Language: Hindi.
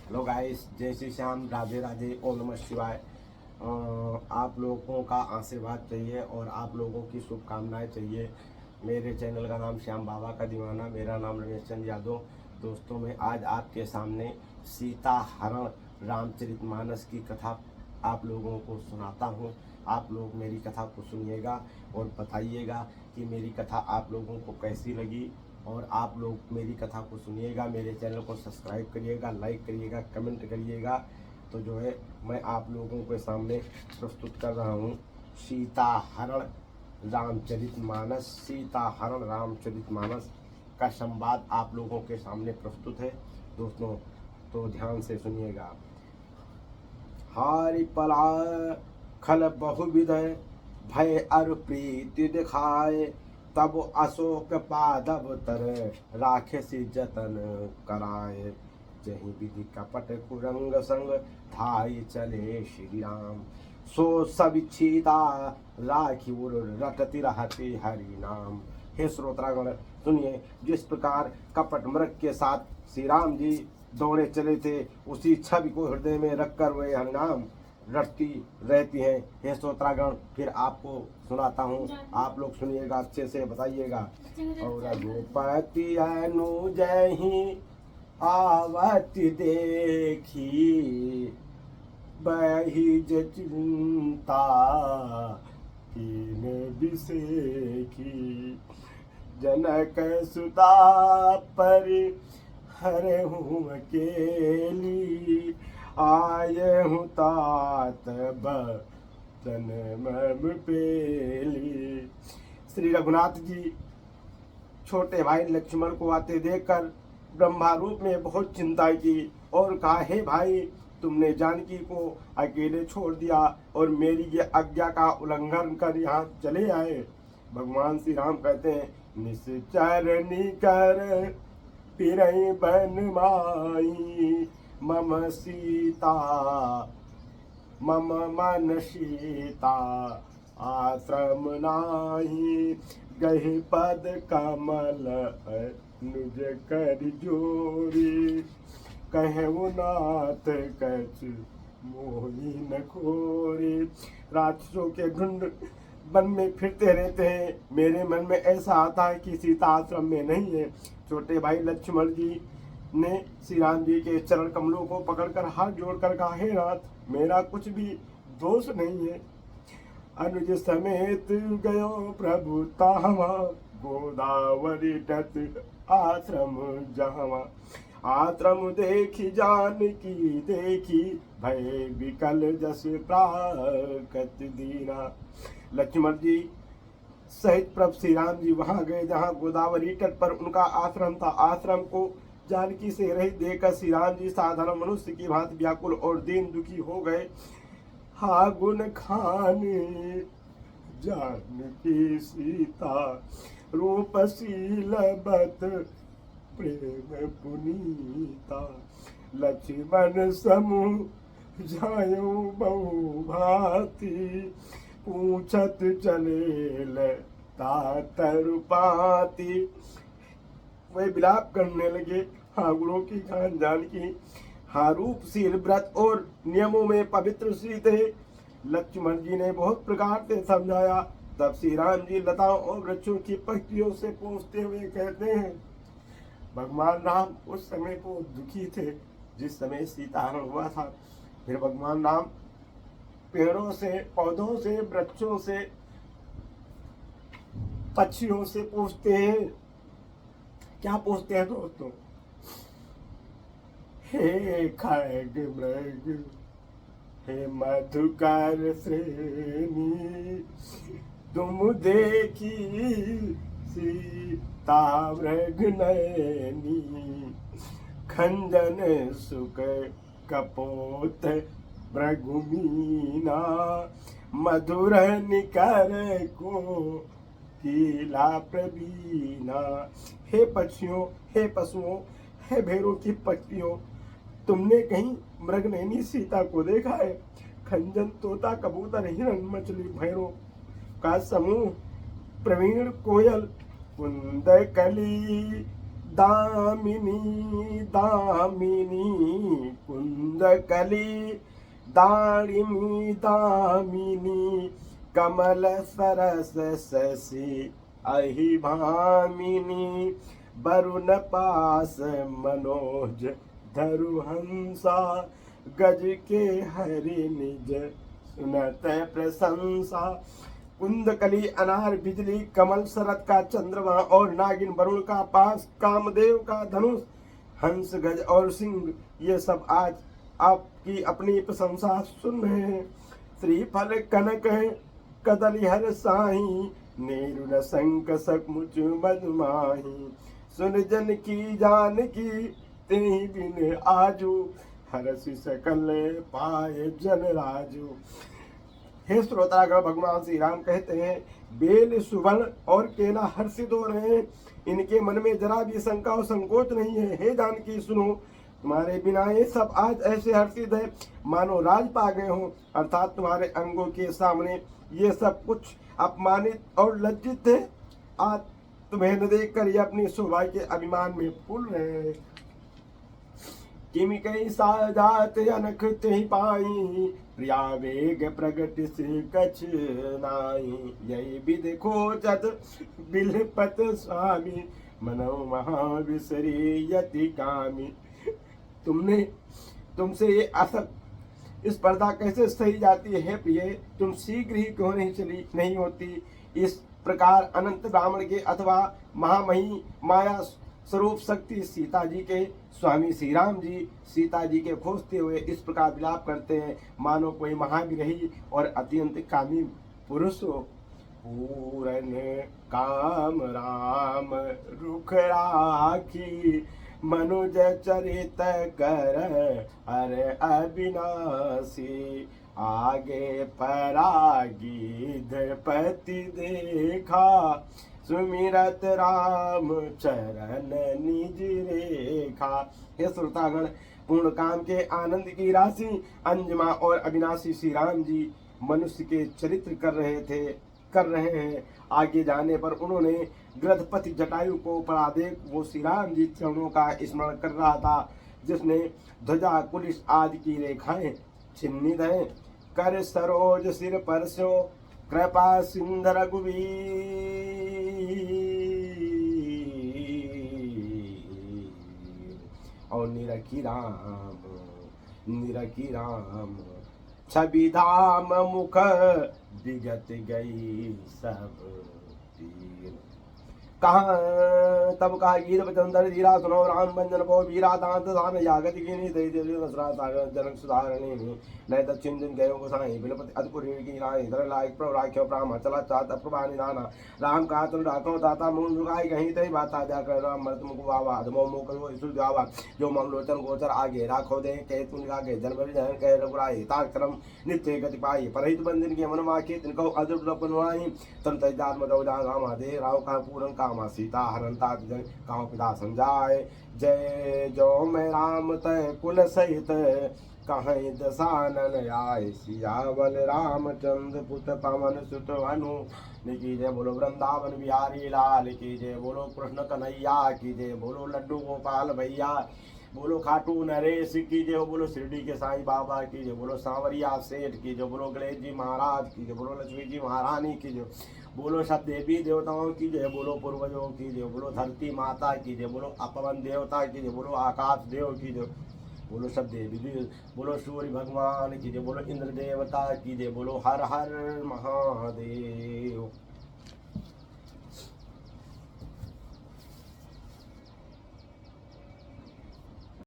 हेलो गाइस, जय श्री श्याम, राधे राधे, ओम नमः शिवाय। आप लोगों का आशीर्वाद चाहिए और आप लोगों की शुभकामनाएं चाहिए। मेरे चैनल का नाम श्याम बाबा का दीवाना, मेरा नाम रमेश चंद्र यादव। दोस्तों, मैं आज आपके सामने सीता हरण रामचरितमानस की कथा आप लोगों को सुनाता हूँ। आप लोग मेरी कथा को सुनिएगा और बताइएगा कि मेरी कथा आप लोगों को कैसी लगी। और आप लोग मेरी कथा को सुनिएगा, मेरे चैनल को सब्सक्राइब करिएगा, लाइक करिएगा, कमेंट करिएगा। तो जो है मैं आप लोगों के सामने प्रस्तुत कर रहा हूँ सीता हरण रामचरितमानस। सीता हरण रामचरितमानस का संवाद आप लोगों के सामने प्रस्तुत है दोस्तों, तो ध्यान से सुनिएगा। हारि पला खल बहुविध भय अरु प्रीति दिखाए, तब अशोक पादव तर राखे जतन कराए। जही विधि कपट कुरंग संग धाई चले श्री राम, सो सब छीता राखी उर रटति रहते हरि नाम। हे श्रोतागण, सुनिए, जिस प्रकार कपट मृग के साथ श्री राम जी दौड़े चले थे, उसी छवि को हृदय में रखकर वे हरिनाम रटती रहती हैं। हे श्रोतागण, फिर आपको सुनाता हूँ, आप लोग सुनिएगा, अच्छे से बताइएगा। और रघुपति अनुज ही आवति देखी, बहिज चिंता कीन बिसेखी। जनक सुता पर हरहूँ अकेली, आये हूँ तात बचन मम पेली। श्री रघुनाथ जी छोटे भाई लक्ष्मण को आते देखकर ब्रह्मा रूप में बहुत चिंता की और कहा, हे भाई, तुमने जानकी को अकेले छोड़ दिया और मेरी ये आज्ञा का उल्लंघन कर यहाँ चले आए। भगवान श्री राम कहते हैं, निश्चरनी कर पिरई बन माई, मम सीता मम मन सीता आश्रम नाही। गहि पद कमल अनुज कर जोरी, कहु नाथ कछ मोहि न खोरी। राक्षसों के झुंड वन में फिरते रहते हैं, मेरे मन में ऐसा आता है कि सीता आश्रम में नहीं है। छोटे भाई लक्ष्मण जी ने श्री राम जी के चरण कमलों को पकड़कर हाथ जोड़कर कहा, हे नाथ, मेरा कुछ भी दोष नहीं है। अनुज समेत गयो प्रभु ताहवा, गोदावरी तट आश्रम जहवा। आश्रम देखी जानकी देखी, भय विकल जस प्राकट दीना। लक्ष्मण जी सहित प्रभु श्री राम जी वहां गए जहां गोदावरी तट पर उनका आश्रम था। आश्रम को जानकी से रहित देखकर श्री राम जी साधारण मनुष्य की भांति व्याकुल और दीन दुखी हो गए। हा गुण खाने जानकी सीता, रूपशील बत प्रेम पुनीता। लक्ष्मण समूह जायो बहु भांति, पूछत चले तातरुपाती। वे विलाप करने लगे, हाँ गुणों की खान जानकी, हाँ रूपशील, व्रत और नियमों में पवित्र श्री थे। लक्ष्मण जी ने बहुत प्रकार से समझाया। तब श्री राम जी लताओं और वृक्षों की पत्तियों से पूछते हुए कहते हैं, भगवान राम उस समय को दुखी थे जिस समय सीता हरण हुआ था। फिर भगवान राम पेड़ों से, पौधों से, वृक्षों से, पक्षियों से पूछते हैं। क्या पूछते हैं दोस्तों? हे खग मृग, हे मधुकर श्रेणी, तुम देखी सीता मृग नयनी। खंजन सुख कपोत मृगुमीना, मधुर निकर को कीला प्रवीणा। हे पक्षियों, हे पशुओं, हे भेड़ों की पत्तियों, तुमने कहीं मृगनयनी सीता को देखा है? खंजन, तोता, कबूतर, हिरण, मछली, भैरों का समूह, प्रवीण कोयल, कुंद कली, दामिनी दामिनी कुंदकली दारिमी दामिनी कमल सरस शशि अहि भामिनी वरुण पास मनोज धरु हंसा गज के हरि निज सुनत प्रशंसा। कुंदकली अनार बिजली, कमल शरद का चंद्रमा और नागिन वरुण का पास, कामदेव का धनुष, हंस गज और सिंह, ये सब आज आपकी अपनी प्रशंसा सुन रहे हैं। श्रीफल कनक कदलिहर साही नेरुन शंख सचमुच मधुमाही सुन जन की जान की तेहि बिन आजू हरसि सकल पाए जन राजू। हे श्रोतागण, भगवान श्री राम कहते हैं बेल सुवर्ण और केला हर्षित हो रहे हैं, इनके मन में जरा भी शंका और संकोच नहीं है। हे जानकी सुनो, तुम्हारे बिना ये सब आज ऐसे हर्षित है मानो राज पा गए हो, अर्थात तुम्हारे अंगों के सामने ये सब कुछ अपमानित और लज्जित है। आज तुम्हें न देख कर ये अपनी शोभा के अभिमान में फूल रहे हैं। किम कई साजात अनख तेहि पाई प्रिया वेग प्रगट से कछ नाई यही विधि खोजत बिलपत स्वामी मनो महाविसरी यति कामी। तुमसे ये असत इस पर्दा कैसे सही जाती है प्रिय, तुम शीघ्र ही क्यों नहीं होती। इस प्रकार अनंत ब्राह्मण के अथवा महामही माया स्वरूप शक्ति सीता जी के स्वामी श्री राम जी सीता जी के खोजते हुए इस प्रकार विलाप करते हैं मानो कोई महाविरही और अत्यंत कामी पुरुष हो। पूरन काम राम रुख राखी मनुज चरित कर हर अविनाशी आगे परागी पति देखा सुमिरत राम चरण निज रेखा। हे श्रोतागण, पूर्ण काम के आनंद की राशि अंजमा और अविनाशी श्री राम जी मनुष्य के चरित्र कर रहे हैं। आगे जाने पर उन्होंने गृधपति जटायु को पड़ा देख वो श्री राम जी चरणों का स्मरण कर रहा था, जिसने ध्वजा कुलिश आदि की रेखाएं चिन्हित हैं। कर सरोज सिर पर सो कृपा सिंध रघुवीर और निरखी राम छवि धाम मुख विगत गई सब तीर। कहाँ तब कहा गीत बचंदर धीरा सुनो राम भंजन को वीरा दांत दान यागत की नी दे जनक सुधारणी नय दक्षिण दिन गयो गोसाई बिलपति अदपुरी की राई दर लायक प्रभ राख्यो प्राम चला चात अप्रभानि नाना राम का तुम डाको दाता मुंह झुकाई कहीं तई बाता जा कर राम मर्द मुख वावा धमो मुख करो इसु जावा जो मंगलोचन गोचर आगे राखो दे कहे तुम आगे जन्म जन कहे रघुराई ताक्रम नित्य गति पाई परहित बंधन के मन माखे तिनको अदृढ़ बनवाई तन तैदार मदो जा राम दे राव का पूर्ण कामा सीता हरंता जन काहो पिता समझाए जय जो मैं राम तय कुल सहित कहीं दशानन आय सियावल रामचंद्र पुत पवन सुत अनु की जय बोलो वृंदावन बिहारी लाल की जय बोलो कृष्ण कन्हैया की जय बोलो लड्डू गोपाल भैया बोलो खाटू नरेश की जय बोलो शिरडी के साईं बाबा की जय बोलो सांवरिया सेठ की जय बोलो गणेश जी महाराज की जय बोलो लक्ष्मी जी महारानी की जय बोलो सब देवी देवताओं की जय बोलो पूर्वजों की जय बोलो धरती माता की जय बोलो अपवन देवता की जय बोलो आकाश देव की जय बोलो सब देवी बोलो सूर्य भगवान की जय बोलो इंद्र देवता की जय बोलो हर हर महादेव।